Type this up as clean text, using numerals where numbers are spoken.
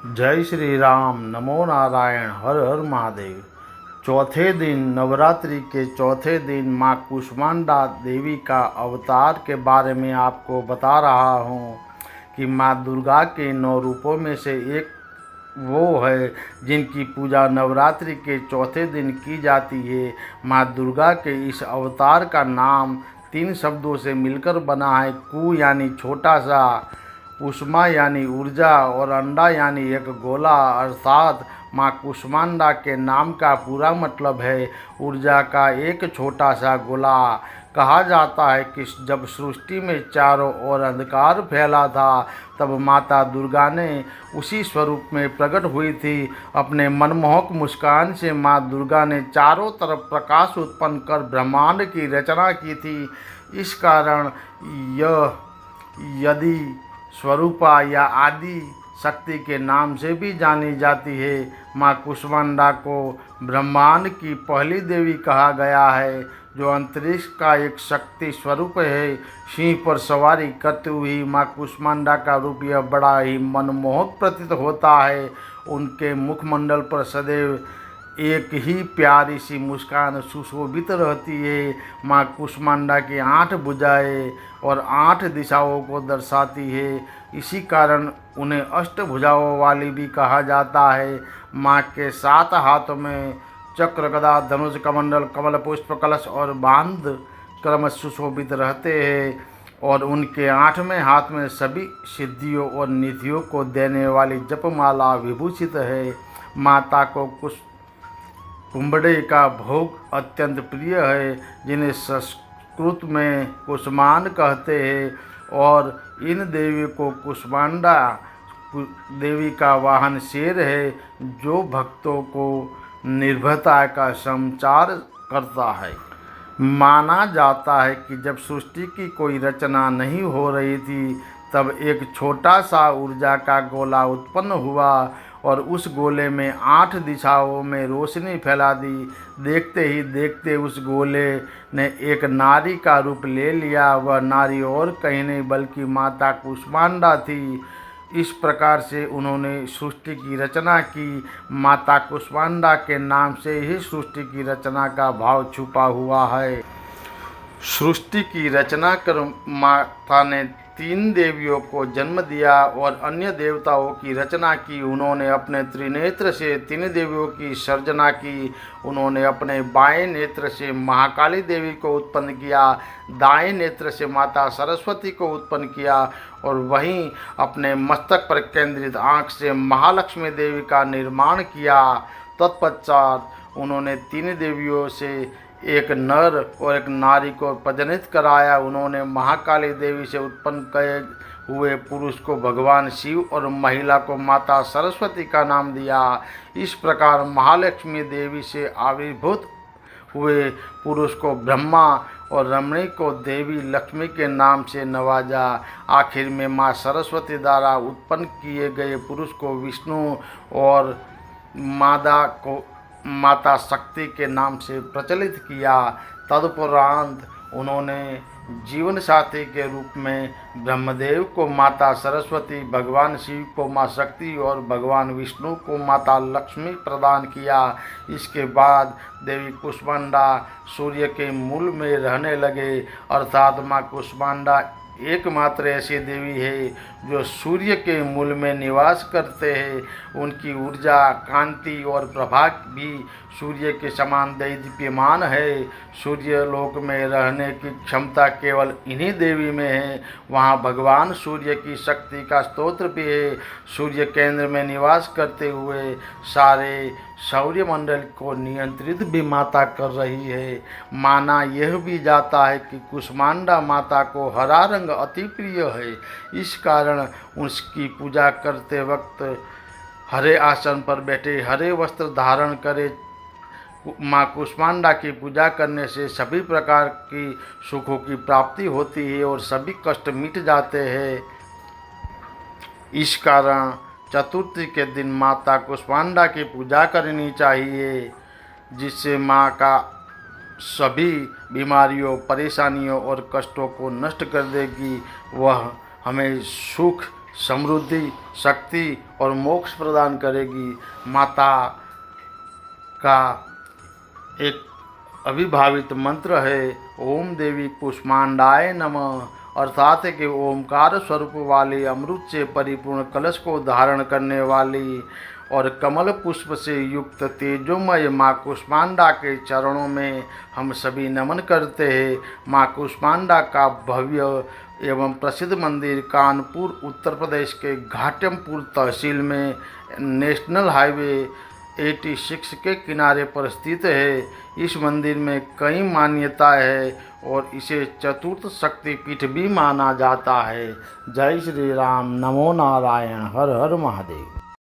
जय श्री राम। नमो नारायण। हर हर महादेव। चौथे दिन, नवरात्रि के चौथे दिन, माँ कुष्मांडा देवी का अवतार के बारे में आपको बता रहा हूँ कि माँ दुर्गा के 9 रूपों में से एक वो है जिनकी पूजा नवरात्रि के चौथे दिन की जाती है। माँ दुर्गा के इस अवतार का नाम 3 शब्दों से मिलकर बना है। कु यानी छोटा सा, कुष्मा यानी ऊर्जा और अंडा यानी एक गोला। अर्थात माँ कुष्मांडा के नाम का पूरा मतलब है ऊर्जा का एक छोटा सा गोला। कहा जाता है कि जब सृष्टि में चारों ओर अंधकार फैला था तब माता दुर्गा ने उसी स्वरूप में प्रकट हुई थी। अपने मनमोहक मुस्कान से माँ दुर्गा ने चारों तरफ प्रकाश उत्पन्न कर ब्रह्मांड की रचना की थी। इस कारण यह यदि स्वरूपा या आदि शक्ति के नाम से भी जानी जाती है। माँ कुष्मांडा को ब्रह्मांड की पहली देवी कहा गया है, जो अंतरिक्ष का एक शक्ति स्वरूप है। सिंह पर सवारी करती हुई माँ कुष्मांडा का रूप यह बड़ा ही मनमोहक प्रतीत होता है। उनके मुखमंडल पर सदैव एक ही प्यारी सी मुस्कान सुशोभित रहती है। माँ कुष्मांडा की 8 भुजाएं और 8 दिशाओं को दर्शाती है। इसी कारण उन्हें अष्टभुजाओं वाली भी कहा जाता है। माँ के 7 हाथों में चक्र, गदा, धनुष, कमंडल, कमल, पुष्प, कलश और बांध क्रमश सुशोभित रहते हैं और उनके 8वें हाथ में सभी सिद्धियों और निधियों को देने वाली जपमाला विभूषित है। माता को कुंबड़े का भोग अत्यंत प्रिय है, जिन्हें संस्कृत में कुष्मान कहते हैं, और इन देवी को कुष्मांडा देवी का वाहन शेर है, जो भक्तों को निर्भयता का संचार करता है। माना जाता है कि जब सृष्टि की कोई रचना नहीं हो रही थी तब एक छोटा सा ऊर्जा का गोला उत्पन्न हुआ और उस गोले में 8 दिशाओं में रोशनी फैला दी। देखते ही देखते उस गोले ने एक नारी का रूप ले लिया। वह नारी और कहीं नहीं बल्कि माता कुष्मांडा थी। इस प्रकार से उन्होंने सृष्टि की रचना की। माता कुष्मांडा के नाम से ही सृष्टि की रचना का भाव छुपा हुआ है। सृष्टि की रचना कर माता ने 3 देवियों को जन्म दिया और अन्य देवताओं की रचना की। उन्होंने अपने त्रिनेत्र से 3 देवियों की सर्जना की। उन्होंने अपने बाएं नेत्र से महाकाली देवी को उत्पन्न किया, दाएं नेत्र से माता सरस्वती को उत्पन्न किया और वहीं अपने मस्तक पर केंद्रित आँख से महालक्ष्मी देवी का निर्माण किया। तत्पश्चात उन्होंने 3 देवियों से एक नर और एक नारी को प्रजनित कराया। उन्होंने महाकाली देवी से उत्पन्न किए हुए पुरुष को भगवान शिव और महिला को माता सरस्वती का नाम दिया। इस प्रकार महालक्ष्मी देवी से आविर्भूत हुए पुरुष को ब्रह्मा और रमणी को देवी लक्ष्मी के नाम से नवाजा। आखिर में माँ सरस्वती द्वारा उत्पन्न किए गए पुरुष को विष्णु और माता शक्ति के नाम से प्रचलित किया। तदुपरांत उन्होंने जीवन साथी के रूप में ब्रह्मदेव को माता सरस्वती, भगवान शिव को माँ शक्ति और भगवान विष्णु को माता लक्ष्मी प्रदान किया। इसके बाद देवी कुष्मांडा सूर्य के मूल में रहने लगे। अर्थात माँ कुष्मांडा एकमात्र ऐसी देवी है जो सूर्य के मूल में निवास करते हैं। उनकी ऊर्जा, कांति और प्रभा भी सूर्य के समान दैदीप्यमान है। सूर्य लोक में रहने की क्षमता केवल इन्हीं देवी में है। वहाँ भगवान सूर्य की शक्ति का स्तोत्र भी है। सूर्य केंद्र में निवास करते हुए सारे सौर्यमंडल को नियंत्रित भी माता कर रही है। माना यह भी जाता है कि कुष्मांडा माता को हरा रंग अति प्रिय है। इस कारण उसकी पूजा करते वक्त हरे आसन पर बैठे, हरे वस्त्र धारण करे। माँ कुष्मांडा की पूजा करने से सभी प्रकार की सुखों की प्राप्ति होती है और सभी कष्ट मिट जाते हैं। इस कारण चतुर्थी के दिन माता कुष्मांडा की पूजा करनी चाहिए, जिससे माँ का सभी बीमारियों, परेशानियों और कष्टों को नष्ट कर देगी। वह हमें सुख, समृद्धि, शक्ति और मोक्ष प्रदान करेगी। माता का एक अभिभावित मंत्र है ओम देवी कुष्मांडाय नमः, अर्थात है कि ओमकार स्वरूप वाली अमृत से परिपूर्ण कलश को धारण करने वाली और कमल पुष्प से युक्त तेजोमय माँ कुष्मांडा के चरणों में हम सभी नमन करते हैं। माँ कुष्मांडा का भव्य एवं प्रसिद्ध मंदिर कानपुर उत्तर प्रदेश के घाटमपुर तहसील में नेशनल हाईवे 86 के किनारे पर स्थित है। इस मंदिर में कई मान्यताएं है और इसे चतुर्थ शक्तिपीठ भी माना जाता है। जय श्री राम, नमो नारायण, हर हर महादेव।